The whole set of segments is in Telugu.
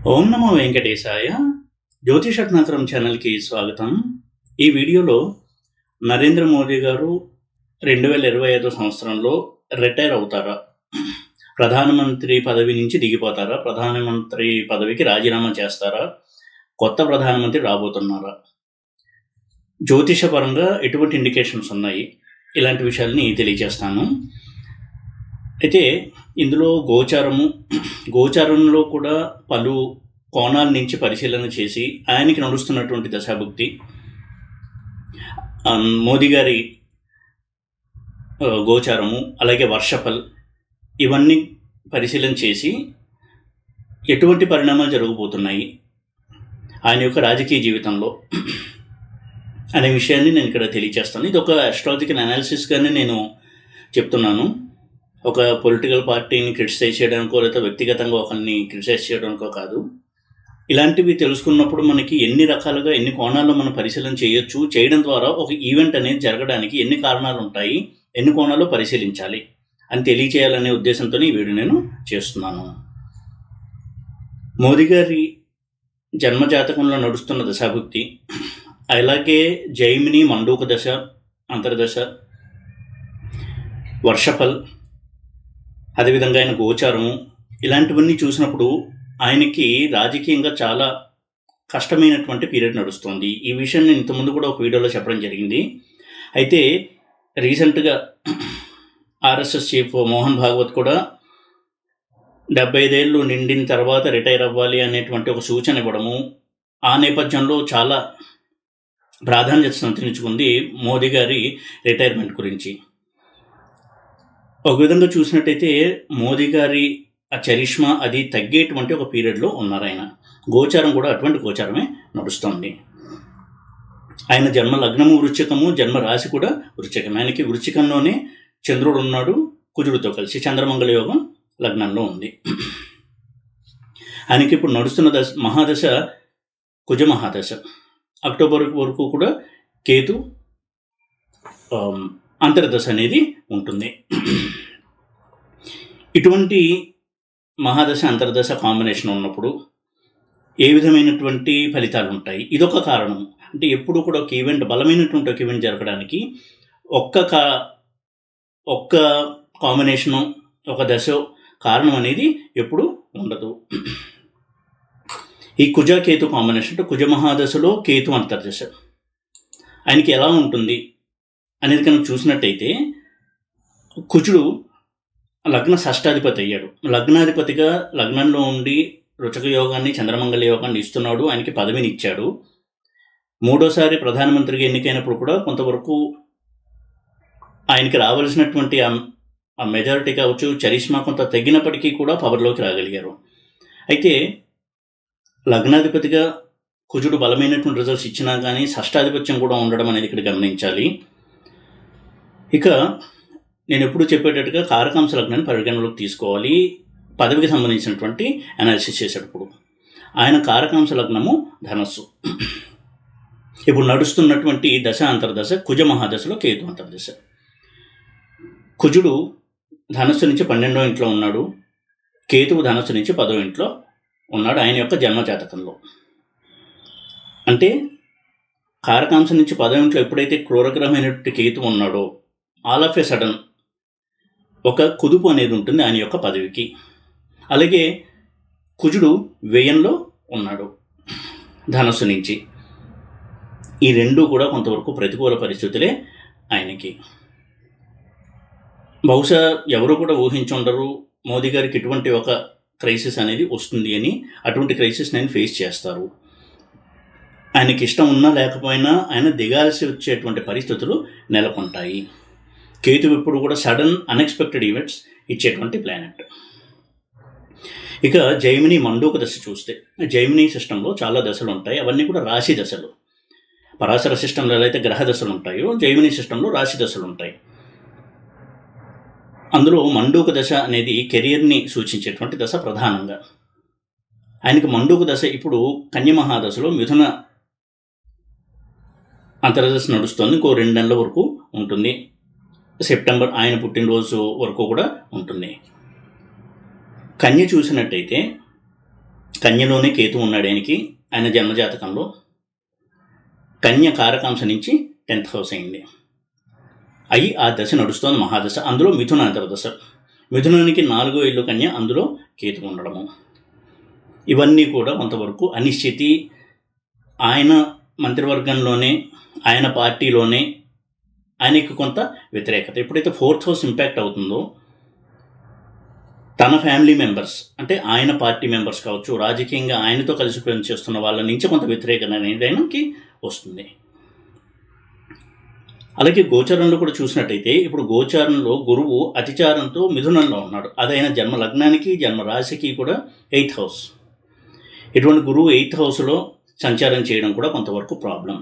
ఓం నమో వెంకటేశాయ. జ్యోతిషరత్నాకరం ఛానల్కి స్వాగతం. ఈ వీడియోలో నరేంద్ర మోదీ గారు 2025 సంవత్సరంలో రిటైర్ అవుతారా, ప్రధానమంత్రి పదవి నుంచి దిగిపోతారా, ప్రధానమంత్రి పదవికి రాజీనామా చేస్తారా, కొత్త ప్రధానమంత్రి రాబోతున్నారా, జ్యోతిషపరంగా ఎటువంటి ఇండికేషన్స్ ఉన్నాయి, ఇలాంటి విషయాల్ని తెలియజేస్తాను. అయితే ఇందులో గోచారంలో కూడా పలు కోణాల నుంచి పరిశీలన చేసి ఆయనకి నడుస్తున్నటువంటి దశాభుక్తి, మోదీ గారి గోచారము, అలాగే వర్షఫల్, ఇవన్నీ పరిశీలన చేసి ఎటువంటి పరిణామాలు జరగబోతున్నాయి ఆయన యొక్క రాజకీయ జీవితంలో అనే విషయాన్ని నేను ఇక్కడ తెలియజేస్తాను. ఇది ఒక అస్ట్రాలజికల్ అనాలిసిస్గానే నేను చెప్తున్నాను. ఒక పొలిటికల్ పార్టీని క్రిటిసైజ్ చేయడానికో లేదా వ్యక్తిగతంగా ఒకరిని క్రిటిసైజ్ చేయడానికో కాదు. ఇలాంటివి తెలుసుకున్నప్పుడు మనకి ఎన్ని రకాలుగా ఎన్ని కోణాల్లో మనం పరిశీలన చేయొచ్చు, చేయడం ద్వారా ఒక ఈవెంట్ అనేది జరగడానికి ఎన్ని కారణాలు ఉంటాయి, ఎన్ని కోణాల్లో పరిశీలించాలి అని తెలియచేయాలనే ఉద్దేశంతో ఈ వీడియో నేను చేస్తున్నాను. మోదీ గారి జన్మజాతకంలో నడుస్తున్న దశాభుక్తి, అలాగే జైమిని మండూక దశ, అంతర్దశ, వర్షఫల్, అదేవిధంగా ఆయన గోచారము, ఇలాంటివన్నీ చూసినప్పుడు ఆయనకి రాజకీయంగా చాలా కష్టమైనటువంటి పీరియడ్ నడుస్తుంది. ఈ విషయం నేను ఇంతకుముందు కూడా ఒక వీడియోలో చెప్పడం జరిగింది. అయితే రీసెంట్గా ఆర్ఎస్ఎస్ చీఫ్ మోహన్ భాగవత్ కూడా 75 ఏళ్ళు నిండిన తర్వాత రిటైర్ అవ్వాలి అనేటువంటి ఒక సూచన ఇవ్వడము, ఆ నేపథ్యంలో చాలా ప్రాధాన్యత సంతరించుకుంది మోదీ గారి రిటైర్మెంట్ గురించి. ఒక విధంగా చూసినట్టయితే మోదీ గారి ఆ చరిష్మా అది తగ్గేటువంటి ఒక పీరియడ్లో ఉన్నారు ఆయన. గోచారం కూడా అటువంటి గోచారమే నడుస్తుంది. ఆయన జన్మ లగ్నము వృశ్చికము, జన్మ రాశి కూడా వృశ్చికం. ఆయనకి వృశ్చికంలోనే చంద్రుడు ఉన్నాడు, కుజుడితో కలిసి చంద్రమంగళ యోగం లగ్నంలో ఉంది. ఆయనకి ఇప్పుడు నడుస్తున్న మహాదశ కుజ మహాదశ. అక్టోబర్ వరకు కూడా కేతు అంతర్దశ అనేది ఉంటుంది. ఇటువంటి మహాదశ అంతర్దశ కాంబినేషన్ ఉన్నప్పుడు ఏ విధమైనటువంటి ఫలితాలు ఉంటాయి, ఇదొక కారణం. అంటే ఎప్పుడు కూడా ఒక ఈవెంట్, బలమైనటువంటి ఒక ఈవెంట్ జరగడానికి ఒక్క కాంబినేషను, ఒక దశ కారణం అనేది ఎప్పుడు ఉండదు. ఈ కుజ కేతు కాంబినేషన్, అంటే కుజ మహాదశలో కేతు అంతర్దశ ఆయనకి ఎలా ఉంటుంది అనేది కనుక చూసినట్టయితే, కుజుడు లగ్న షష్టాధిపతి అయ్యాడు. లగ్నాధిపతిగా లగ్నంలో ఉండి రుచక యోగాన్ని, చంద్రమంగళ యోగాన్ని ఇస్తున్నాడు, ఆయనకి పదవిని ఇచ్చాడు. మూడోసారి ప్రధానమంత్రిగా ఎన్నికైనప్పుడు కూడా కొంతవరకు ఆయనకి రావాల్సినటువంటి ఆ మెజారిటీ కావచ్చు, చరిష్మా కొంత తగ్గినప్పటికీ కూడా పవర్లోకి రాగలిగారు. అయితే లగ్నాధిపతిగా కుజుడు బలమైనటువంటి రిజల్ట్స్ ఇచ్చినా కానీ షష్టాధిపత్యం కూడా ఉండడం అనేది ఇక్కడ గమనించాలి. ఇక నేను ఎప్పుడు చెప్పేటట్టుగా కారకాంశ లగ్నాన్ని పరిగణలోకి తీసుకోవాలి పదవికి సంబంధించినటువంటి అనాలిసిస్ చేసేటప్పుడు. ఆయన కారకాంశ లగ్నము ధనస్సు. ఇప్పుడు నడుస్తున్నటువంటి దశ అంతర్దశ కుజ మహాదశలో కేతు అంతర్దశ. కుజుడు ధనస్సు నుంచి 12వ ఇంట్లో ఉన్నాడు, కేతువు ధనస్సు నుంచి 10వ ఇంట్లో ఉన్నాడు ఆయన యొక్క జన్మజాతకంలో. అంటే కారకాంశం నుంచి 10వ ఇంట్లో ఎప్పుడైతే క్రూరగ్రహమైనటువంటి కేతువు ఉన్నాడో, ఆల్ ఆఫ్ ఏ సడన్ ఒక కుదుపు అనేది ఉంటుంది ఆయన యొక్క పదవికి. అలాగే కుజుడు వ్యయంలో ఉన్నాడు ధనస్సు నుంచి. ఈ రెండు కూడా కొంతవరకు ప్రతికూల పరిస్థితులే ఆయనకి. బహుశా ఎవరు కూడా ఊహించుండరు మోదీ గారికి ఇటువంటి ఒక క్రైసిస్ అనేది వస్తుంది అని. అటువంటి క్రైసిస్ నేను ఫేస్ చేస్తారు. ఆయనకి ఇష్టం ఉన్నా లేకపోయినా ఆయన దిగాల్సి వచ్చేటువంటి పరిస్థితులు నెలకొంటాయి. కేతు ఇప్పుడు కూడా సడన్ అన్ఎక్స్పెక్టెడ్ ఈవెంట్స్ ఇచ్చేటువంటి ప్లానెట్. ఇక జైమిని మండూక దశ చూస్తే, జైమిని సిస్టంలో చాలా దశలు ఉంటాయి. అవన్నీ కూడా రాశి దశలు. పరాశర సిస్టంలో ఎలా అయితే గ్రహ దశలు ఉంటాయో, జైమిని సిస్టంలో రాశి దశలు ఉంటాయి. అందులో మండూక దశ అనేది కెరియర్ని సూచించేటువంటి దశ ప్రధానంగా. ఆయనకి మండూక దశ ఇప్పుడు కన్య మహాదశలో మిథున అంతర్దశ నడుస్తుంది. ఇంకో 2 నెలల వరకు ఉంటుంది. సెప్టెంబర్ ఆయన పుట్టినరోజు వరకు కూడా ఉంటుంది. కన్య చూసినట్టయితే కన్యలోనే కేతు ఉన్నాడు ఆయన జన్మజాతకంలో. కన్య కారకాంశ నుంచి 10th హౌస్ అయింది. ఆ దశ నడుస్తోంది మహాదశ. అందులో మిథున అంతర్దశ. మిథునానికి 4వ ఇల్లు కన్య, అందులో కేతు ఉండడము. ఇవన్నీ కూడా కొంతవరకు అనిశ్చితి. ఆయన మంత్రివర్గంలోనే, ఆయన పార్టీలోనే ఆయనకి కొంత వ్యతిరేకత. ఎప్పుడైతే 4th హౌస్ ఇంపాక్ట్ అవుతుందో తన ఫ్యామిలీ మెంబర్స్, అంటే ఆయన పార్టీ మెంబర్స్ కావచ్చు, రాజకీయంగా ఆయనతో కలిసి పనిచేస్తున్న వాళ్ళ నుంచి కొంత వ్యతిరేకత అనేది ఆయనకి వస్తుంది. అలాగే గోచారంలో కూడా చూసినట్టయితే ఇప్పుడు గోచారంలో గురువు అతిచారంతో మిథునంలో ఉన్నాడు. అది ఆయన జన్మ లగ్నానికి, జన్మ రాశికి కూడా 8th హౌస్. ఇటువంటి గురువు 8th హౌస్లో సంచారం చేయడం కూడా కొంతవరకు ప్రాబ్లం.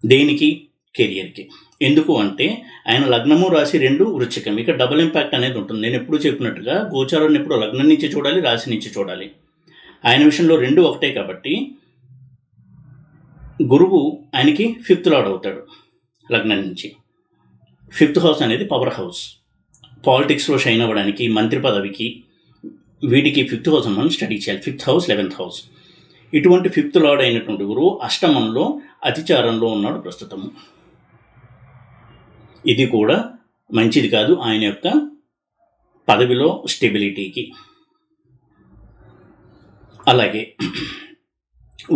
దేనికి? కెరియర్కి. ఎందుకు అంటే ఆయన లగ్నము రాశి 2 వృశ్చికం. ఇక డబుల్ ఇంపాక్ట్ అనేది ఉంటుంది. నేను ఎప్పుడు చెప్పినట్టుగా గోచారాన్ని ఎప్పుడు లగ్నం నుంచి చూడాలి, రాశి నుంచి చూడాలి. ఆయన విషయంలో 2 ఒకటే కాబట్టి గురువు ఆయనకి 5th లార్డ్ అవుతాడు లగ్నం నుంచి. 5th హౌస్ అనేది పవర్ హౌస్. పాలిటిక్స్లో షైన్ అవ్వడానికి, మంత్రి పదవికి, వీటికి 5th హౌస్ మనం స్టడీ చేయాలి. 5th house, 11th house. ఇటువంటి 5th లార్డ్ అయినటువంటి గురువు అష్టమంలో అతిచారంలో ఉన్నాడు ప్రస్తుతము. ఇది కూడా మంచిది కాదు ఆయన యొక్క పదవిలో స్టెబిలిటీకి. అలాగే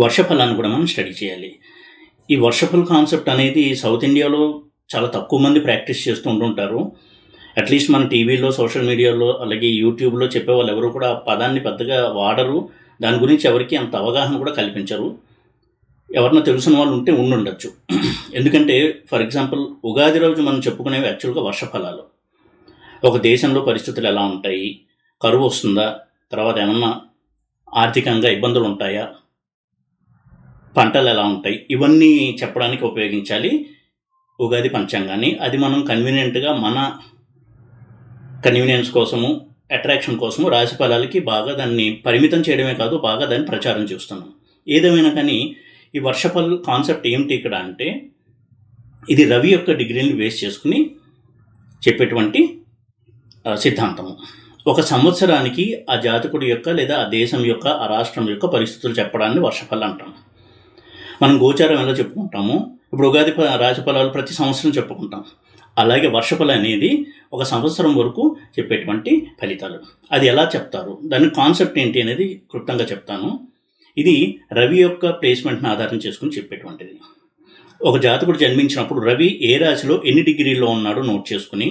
వర్షఫలాన్ని కూడా మనం స్టడీ చేయాలి. ఈ వర్షఫల కాన్సెప్ట్ అనేది సౌత్ ఇండియాలో చాలా తక్కువ మంది ప్రాక్టీస్ చేస్తూ ఉంటుంటారు. అట్లీస్ట్ మన టీవీలో, సోషల్ మీడియాలో, అలాగే యూట్యూబ్లో చెప్పేవాళ్ళు ఎవరు కూడా ఆ పదాన్ని పెద్దగా వాడరు. దాని గురించి ఎవరికి అంత అవగాహన కూడా కల్పించరు. ఎవరన్నా తెలిసిన వాళ్ళు ఉంటే ఉండుండొచ్చు. ఎందుకంటే ఫర్ ఎగ్జాంపుల్ ఉగాది రోజు మనం చెప్పుకునేవి యాక్చువల్గా వర్షఫలాలు. ఒక దేశంలో పరిస్థితులు ఎలా ఉంటాయి, కరువు వస్తుందా, తర్వాత ఏమన్నా ఆర్థికంగా ఇబ్బందులు ఉంటాయా, పంటలు ఎలా ఉంటాయి, ఇవన్నీ చెప్పడానికి ఉపయోగించాలి ఉగాది పంచాంగాన్ని. అది మనం కన్వీనియంట్గా మన కన్వీనియన్స్ కోసము, అట్రాక్షన్ కోసము రాశి ఫలాలకి బాగా దాన్ని పరిమితం చేయడమే కాదు, బాగా దాన్ని ప్రచారం చేస్తున్నాం. ఏదేమైనా కానీ ఈ వర్షఫల్ కాన్సెప్ట్ ఏమిటి ఇక్కడ అంటే ఇది రవి యొక్క డిగ్రీని బేస్ చేసుకుని చెప్పేటువంటి సిద్ధాంతము. ఒక సంవత్సరానికి ఆ జాతకుడి యొక్క లేదా ఆ దేశం యొక్క, ఆ రాష్ట్రం యొక్క పరిస్థితులు చెప్పడాన్ని వర్షఫలం అంటాం. మనం గోచారం ఎలా చెప్పుకుంటాము, ఇప్పుడు ఉగాది రాశి ఫలాలు ప్రతి సంవత్సరం చెప్పుకుంటాం. అలాగే వర్షఫలం అనేది ఒక సంవత్సరం వరకు చెప్పేటువంటి ఫలితాలు. అది ఎలా చెప్తారు, దాని కాన్సెప్ట్ ఏంటి అనేది క్లుప్తంగా చెప్తాను. ఇది రవి యొక్క ప్లేస్మెంట్ని ఆధారం చేసుకుని చెప్పేటువంటిది. ఒక జాతకుడు జన్మించినప్పుడు రవి ఏ రాశిలో ఎన్ని డిగ్రీల్లో ఉన్నాడో నోట్ చేసుకుని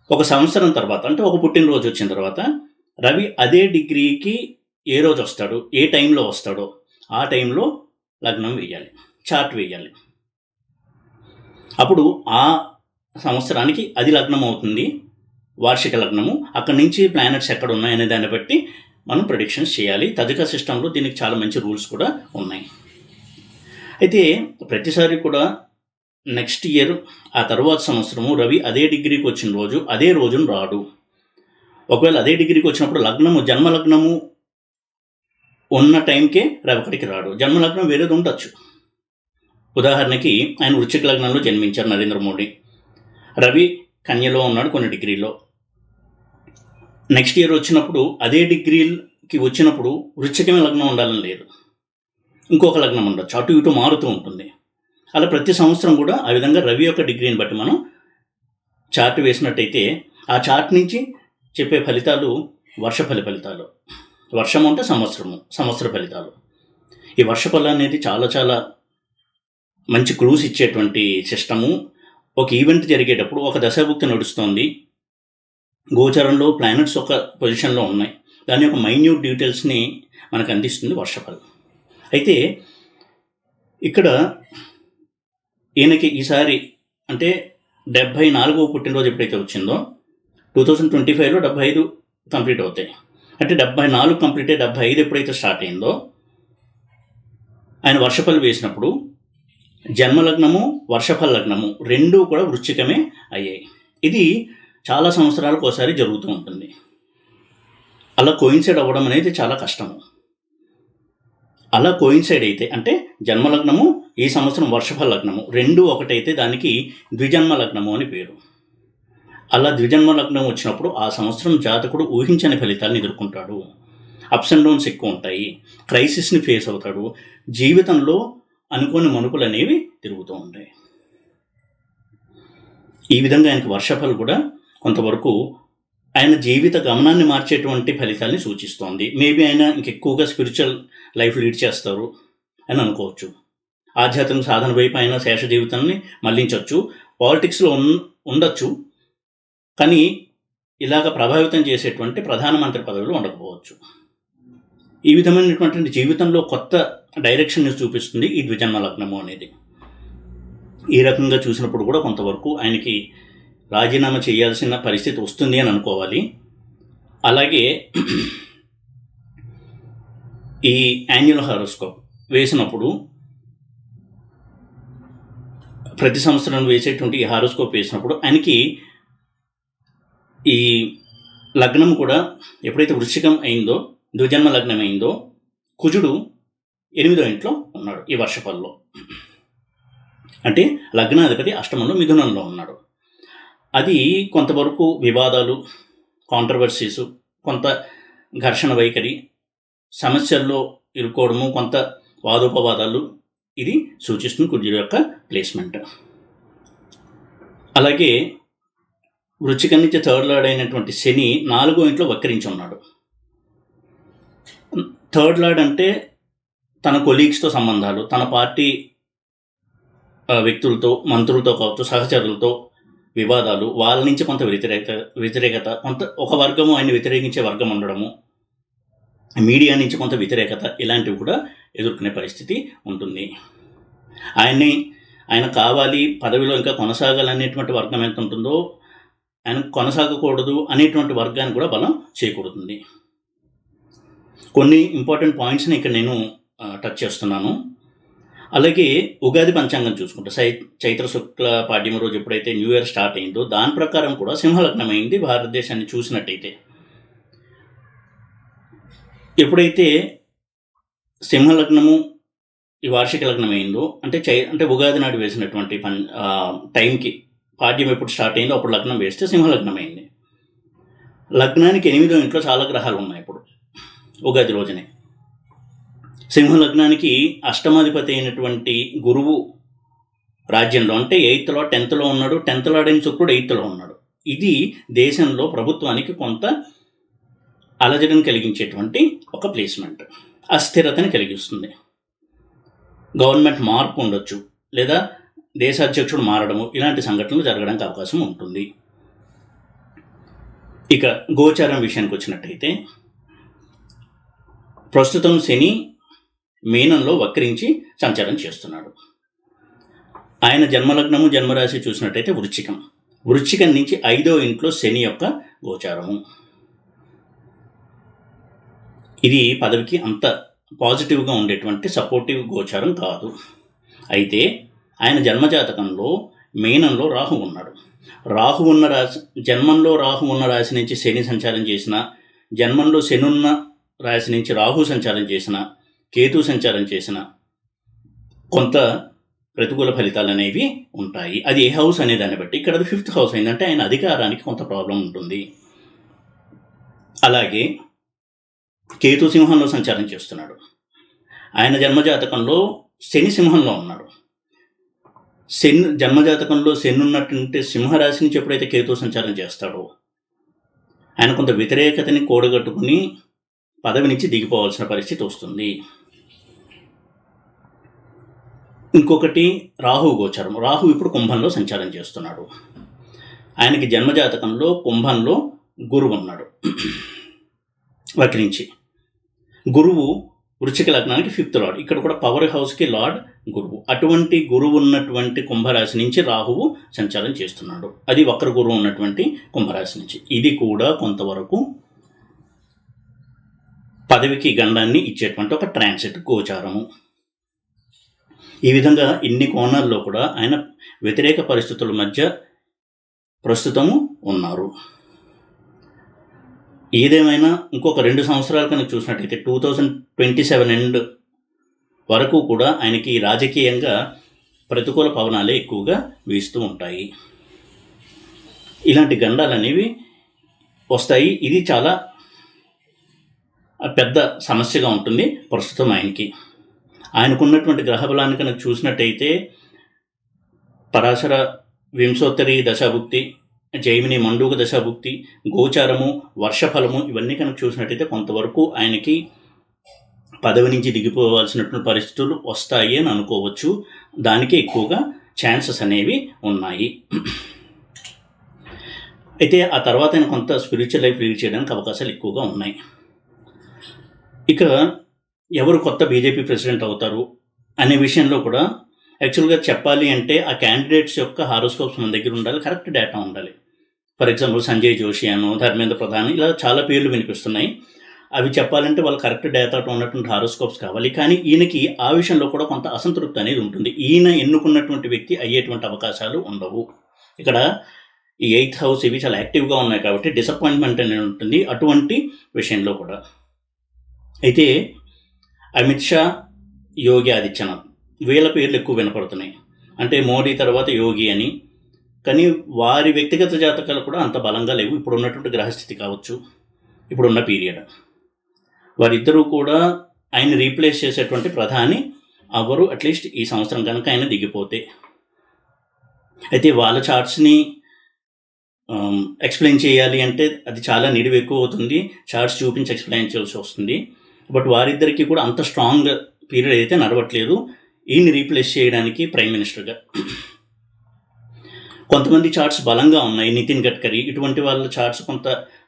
ఒక సంవత్సరం తర్వాత, అంటే ఒక పుట్టినరోజు వచ్చిన తర్వాత రవి అదే డిగ్రీకి ఏ రోజు వస్తాడో, ఏ టైంలో వస్తాడో ఆ టైంలో లగ్నం వేయాలి, చార్ట్ వేయాలి. అప్పుడు ఆ సంవత్సరానికి అది లగ్నం అవుతుంది, వార్షిక లగ్నము. అక్కడి నుంచి ప్లానెట్స్ ఎక్కడ ఉన్నాయనే దాన్ని బట్టి మనం ప్రెడిక్షన్స్ చేయాలి. తదిక సిస్టంలో దీనికి చాలా మంచి రూల్స్ కూడా ఉన్నాయి. అయితే ప్రతిసారి కూడా నెక్స్ట్ ఇయర్, ఆ తర్వాత సంవత్సరము రవి అదే డిగ్రీకి వచ్చిన రోజు అదే రోజున రాడు. ఒకవేళ అదే డిగ్రీకి వచ్చినప్పుడు లగ్నము, జన్మలగ్నము ఉన్న టైంకే రవి అక్కడికి రాడు. జన్మలగ్నం వేరేది ఉండొచ్చు. ఉదాహరణకి ఆయన వృశ్చిక లగ్నంలో జన్మించారు నరేంద్ర మోడీ. రవి కన్యలో ఉన్నాడు కొన్ని డిగ్రీలో. నెక్స్ట్ ఇయర్ వచ్చినప్పుడు అదే డిగ్రీకి వచ్చినప్పుడు వృశ్చికమే లగ్నం ఉండాలని లేదు, ఇంకొక లగ్నం ఉండొచ్చు. అటు ఇటు మారుతూ ఉంటుంది. అలా ప్రతి సంవత్సరం కూడా ఆ విధంగా రవి యొక్క డిగ్రీని బట్టి మనం చార్ట్ వేసినట్టయితే ఆ చార్ట్ నుంచి చెప్పే ఫలితాలు ఫలితాలు. వర్షం అంటే సంవత్సర ఫలితాలు. ఈ వర్షఫలం అనేది చాలా చాలా మంచి క్లూస్ ఇచ్చేటువంటి సిస్టము. ఒక ఈవెంట్ జరిగేటప్పుడు ఒక దశాభుక్తి నడుస్తోంది, గోచారంలో ప్లానెట్స్ ఒక పొజిషన్లో ఉన్నాయి, దాని యొక్క మైన్యూట్ డీటెయిల్స్ని మనకు అందిస్తుంది వర్షఫలం. అయితే ఇక్కడ ఈయనకి ఈసారి అంటే 74వ పుట్టినరోజు ఎప్పుడైతే వచ్చిందో 2025లో 75 కంప్లీట్ అవుతాయి. అంటే 74 కంప్లీట్ అయ్యి 75 ఎప్పుడైతే స్టార్ట్ అయిందో ఆయన వర్షఫలం వేసినప్పుడు జన్మలగ్నము, వర్షఫల లగ్నము రెండూ కూడా వృశ్చికమే అయ్యాయి. ఇది చాలా సంవత్సరాలకు ఒకసారి జరుగుతూ ఉంటుంది. అలా కోయిన్సైడ్ అవ్వడం అనేది చాలా కష్టము. అలా కోయిన్సైడ్ అయితే అంటే జన్మలగ్నము, ఈ సంవత్సరం వర్షఫల లగ్నము రెండూ ఒకటైతే దానికి ద్విజన్మ లగ్నము అని పేరు. అలా ద్విజన్మ లగ్నం వచ్చినప్పుడు ఆ సంవత్సరం జాతకుడు ఊహించని ఫలితాలను ఎదుర్కొంటాడు. అప్స్ అండ్ డౌన్స్ ఎక్కువ ఉంటాయి, క్రైసిస్ని ఫేస్ అవుతాడు, జీవితంలో అనుకోని మలుపులు అనేవి తిరుగుతూ ఉంటాయి. ఈ విధంగా ఆయనకు వర్షఫలం కూడా కొంతవరకు ఆయన జీవిత గమనాన్ని మార్చేటువంటి ఫలితాలని సూచిస్తోంది. మేబీ ఆయన ఇంకెక్కువగా స్పిరిచువల్ లైఫ్ లీడ్ చేస్తారు అని అనుకోవచ్చు. ఆధ్యాత్మిక సాధన వైపు ఆయన శేష జీవితాన్ని మళ్లించవచ్చు. పాలిటిక్స్లో ఉండొచ్చు, కానీ ఇలాగ ప్రభావితం చేసేటువంటి ప్రధానమంత్రి పదవిలో ఉండకపోవచ్చు. ఈ విధమైనటువంటి జీవితంలో కొత్త డైరెక్షన్ని చూపిస్తుంది ఈ ద్విజన్మ లగ్నము అనేది. ఈ రకంగా చూసినప్పుడు కూడా కొంతవరకు ఆయనకి రాజీనామా చేయాల్సిన పరిస్థితి వస్తుంది అని అనుకోవాలి. అలాగే ఈ యాన్యువల్ హారోస్కోప్ వేసినప్పుడు, ప్రతి సంవత్సరం వేసేటువంటి ఈ హారోస్కోప్ వేసినప్పుడు ఆయనకి ఈ లగ్నం కూడా ఎప్పుడైతే వృశ్చికం అయిందో, ద్విజన్మ లగ్నం అయిందో, కుజుడు 8వ ఇంట్లో ఉన్నాడు ఈ వర్షఫలంలో. అంటే లగ్నాధిపతి అష్టమంలో మిథునంలో ఉన్నాడు. అది కొంతవరకు వివాదాలు, కాంట్రవర్సీస్, కొంత ఘర్షణ వైఖరి, సమస్యల్లో ఇరుక్కోవడము, కొంత వాదోపవాదాలు ఇది సూచిస్తుంది కుజుడు యొక్క ప్లేస్మెంట్. అలాగే వృశ్చికం నుంచి థర్డ్ లార్డ్ అయినటువంటి శని 4వ ఇంట్లో వక్రించి ఉన్నాడు. థర్డ్ లార్డ్ అంటే తన కొలీగ్స్తో సంబంధాలు, తన పార్టీ వ్యక్తులతో, మంత్రులతో కావచ్చు, సహచరులతో వివాదాలు, వాళ్ళ నుంచి కొంత వ్యతిరేకత, కొంత ఒక వర్గము ఆయన వ్యతిరేకించే వర్గం ఉండడము, మీడియా నుంచి కొంత వ్యతిరేకత, ఇలాంటివి కూడా ఎదుర్కొనే పరిస్థితి ఉంటుంది. ఆయన కావాలి, పదవిలో ఇంకా కొనసాగాలనేటువంటి వర్గం ఎంత ఉంటుందో, ఆయన కొనసాగకూడదు అనేటువంటి వర్గానికి కూడా బలం చేకూరుతుంది. కొన్ని ఇంపార్టెంట్ పాయింట్స్ని ఇక్కడ నేను టచ్ చేస్తున్నాను. అలాగే ఉగాది పంచాంగం చూసుకుంటే చైత్ర శుక్ల పాడ్యమి రోజు ఎప్పుడైతే న్యూ ఇయర్ స్టార్ట్ అయిందో దాని ప్రకారం కూడా సింహలగ్నం అయింది. భారతదేశాన్ని చూసినట్టయితే ఎప్పుడైతే సింహలగ్నము ఈ వార్షిక లగ్నం అయిందో, అంటే ఉగాది నాడు వేసినటువంటి టైంకి పాడ్యం ఎప్పుడు స్టార్ట్ అయిందో అప్పుడు లగ్నం వేస్తే సింహలగ్నం అయింది. లగ్నానికి 8వ ఇంట్లో చాలా గ్రహాలు ఉన్నాయి. ఇప్పుడు ఉగాది రోజునే సింహలగ్నానికి అష్టమాధిపతి అయినటువంటి గురువు రాజ్యంలో, అంటే 8th లార్డ్ 10th లో ఉన్నాడు. 10th లార్డ్ అయిన శుక్రుడు 8th లో ఉన్నాడు. ఇది దేశంలో ప్రభుత్వానికి కొంత అలజడిని కలిగించేటువంటి ఒక ప్లేస్మెంట్, అస్థిరతని కలిగిస్తుంది. గవర్నమెంట్ మార్పు ఉండొచ్చు, లేదా దేశాధ్యక్షుడు మారడము, ఇలాంటి సంఘటనలు జరగడానికి అవకాశం ఉంటుంది. ఇక గోచారం విషయానికి వచ్చినట్టయితే ప్రస్తుతం శని మీనంలో వక్రించి సంచారం చేస్తున్నాడు. ఆయన జన్మలగ్నము, జన్మరాశి చూసినట్టయితే వృశ్చికం నుంచి 5వ ఇంట్లో శని యొక్క గోచారము. ఇది పదవికి అంత పాజిటివ్గా ఉండేటువంటి సపోర్టివ్ గోచారం కాదు. అయితే ఆయన జన్మజాతకంలో మీనంలో రాహు ఉన్నాడు. రాహు ఉన్న రాశి, జన్మంలో రాహు ఉన్న రాశి నుంచి శని సంచారం చేసిన, జన్మంలో శని ఉన్న రాశి నుంచి రాహు సంచారం చేసిన, కేతు సంచారం చేసిన కొంత ప్రతికూల ఫలితాలు అనేవి ఉంటాయి. అది ఏ హౌస్ అనే దాన్ని బట్టి. ఇక్కడ అది 5th హౌస్ అయిందంటే ఆయన అధికారానికి కొంత ప్రాబ్లం ఉంటుంది. అలాగే కేతు సింహంలో సంచారం చేస్తున్నాడు. ఆయన జన్మజాతకంలో శని సింహంలో ఉన్నాడు. జన్మజాతకంలో శని ఉన్నట్టుంటే సింహరాశి నుంచి ఎప్పుడైతే కేతు సంచారం చేస్తాడో ఆయన కొంత వ్యతిరేకతని కూడగట్టుకుని పదవి నుంచి దిగిపోవాల్సిన పరిస్థితి వస్తుంది. ఇంకొకటి రాహు గోచారం. రాహు ఇప్పుడు కుంభంలో సంచారం చేస్తున్నాడు. ఆయనకి జన్మజాతకంలో కుంభంలో గురువు ఉన్నాడు వక్రించి. గురువు వృశ్చిక లగ్నానికి 5th లార్డ్. ఇక్కడ కూడా పవర్ హౌస్కి లార్డ్ గురువు. అటువంటి గురువు ఉన్నటువంటి కుంభరాశి నుంచి రాహువు సంచారం చేస్తున్నాడు. అది వక్ర గురువు ఉన్నటువంటి కుంభరాశి నుంచి. ఇది కూడా కొంతవరకు పదవికి గండాన్ని ఇచ్చేటువంటి ఒక ట్రాన్సిట్ గోచారము. ఈ విధంగా ఇన్ని కోణాల్లో కూడా ఆయన వ్యతిరేక పరిస్థితుల మధ్య ప్రస్తుతము ఉన్నారు. ఏదేమైనా ఇంకొక 2 సంవత్సరాల కనుక చూసినట్టయితే 2027 ఎండ్ వరకు కూడా ఆయనకి రాజకీయంగా ప్రతికూల పవనాలే ఎక్కువగా వీస్తూ ఉంటాయి. ఇలాంటి గండాలు అనేవి వస్తాయి. ఇది చాలా పెద్ద సమస్యగా ఉంటుంది ప్రస్తుతం ఆయనకి. ఆయనకున్నటువంటి గ్రహబలాన్ని కనుక చూసినట్టయితే పరాశర వింశోత్తరి దశాభుక్తి, జైమిని మండూక దశాభుక్తి, గోచారము, వర్షఫలము ఇవన్నీ కనుక చూసినట్టయితే కొంతవరకు ఆయనకి పదవి నుంచి దిగిపోవాల్సినటువంటి పరిస్థితులు వస్తాయి అని అనుకోవచ్చు. దానికి ఎక్కువగా ఛాన్సెస్ అనేవి ఉన్నాయి. అయితే ఆ తర్వాత ఆయన కొంత స్పిరిచువల్ లైఫ్ లీడ్ చేయడానికి అవకాశాలు ఎక్కువగా ఉన్నాయి. ఇక ఎవరు కొత్త బీజేపీ ప్రెసిడెంట్ అవుతారు అనే విషయంలో కూడా యాక్చువల్గా చెప్పాలి అంటే ఆ క్యాండిడేట్స్ యొక్క హారోస్కోప్స్ మన దగ్గర ఉండాలి, కరెక్ట్ డేటా ఉండాలి. ఫర్ ఎగ్జాంపుల్ సంజయ్ జోషి అను, ధర్మేంద్ర ప్రధాన్, ఇలా చాలా పేర్లు వినిపిస్తున్నాయి. అవి చెప్పాలంటే వాళ్ళు కరెక్ట్ డేటాతో ఉన్నటువంటి హారోస్కోప్స్ కావాలి. కానీ ఈయనకి ఆ విషయంలో కూడా కొంత అసంతృప్తి అనేది ఉంటుంది. ఈయన ఎన్నుకున్నటువంటి వ్యక్తి అయ్యేటువంటి అవకాశాలు ఉండవు. ఇక్కడ ఈ 8th హౌస్ ఇవి చాలా యాక్టివ్గా ఉన్నాయి కాబట్టి డిసప్పాయింట్మెంట్ అనేది ఉంటుంది అటువంటి విషయంలో కూడా. అయితే అమిత్ షా, యోగి ఆదిత్యనాథ్ వీళ్ళ పేర్లు ఎక్కువ వినపడుతున్నాయి. అంటే మోడీ తర్వాత యోగి అని. కానీ వారి వ్యక్తిగత జాతకాలు కూడా అంత బలంగా లేవు. ఇప్పుడు ఉన్నటువంటి గ్రహస్థితి కావచ్చు, ఇప్పుడున్న పీరియడ్. వారిద్దరూ కూడా ఆయన రీప్లేస్ చేసేటువంటి ప్రధాని అవరు అట్లీస్ట్ ఈ సంవత్సరం కనుక ఆయన దిగిపోతే. అయితే వాళ్ళ చార్ట్స్ని ఎక్స్ప్లెయిన్ చేయాలి అంటే అది చాలా నిడివి ఎక్కువ అవుతుంది. చార్ట్స్ చూపించి ఎక్స్ప్లెయిన్ చేయాల్సి వస్తుంది. బట్ వారిద్దరికీ కూడా అంత స్ట్రాంగ్ పీరియడ్ అయితే నడవట్లేదు ఈయన్ని రీప్లేస్ చేయడానికి ప్రైమ్ మినిస్టర్గా. కొంతమంది చార్ట్స్ బలంగా ఉన్నాయి. నితిన్ గడ్కరీ ఇటువంటి వాళ్ళ చార్ట్స్ కొంత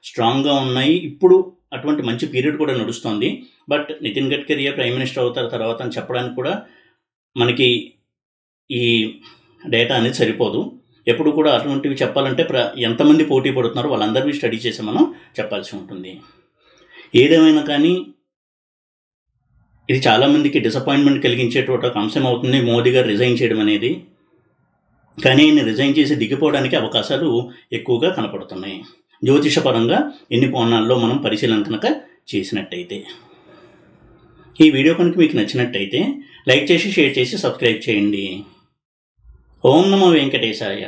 స్ట్రాంగ్గా ఉన్నాయి. ఇప్పుడు అటువంటి మంచి పీరియడ్ కూడా నడుస్తుంది. But Nitin Gadkari prime minister అవుతారు తర్వాత అని చెప్పడానికి కూడా మనకి ఈ డేటా అనేది సరిపోదు. ఎప్పుడు కూడా అటువంటివి చెప్పాలంటే ఎంతమంది పోటీ పడుతున్నారో వాళ్ళందరినీ స్టడీ చేసి మనం చెప్పాల్సి ఉంటుంది. ఏదేమైనా కానీ ఇది చాలామందికి డిసప్పాయింట్మెంట్ కలిగించేటువంటి ఒక అంశం అవుతుంది మోదీ గారు రిజైన్ చేయడం అనేది. కానీ ఆయన రిజైన్ చేసి దిగిపోవడానికి అవకాశాలు ఎక్కువగా కనపడుతున్నాయి జ్యోతిషపరంగా ఎన్ని కోణాల్లో మనం పరిశీలన కనుక చేసినట్టయితే. ఈ వీడియో కనుక మీకు నచ్చినట్టయితే లైక్ చేసి, షేర్ చేసి, సబ్స్క్రైబ్ చేయండి. ఓం నమో వెంకటేశాయ.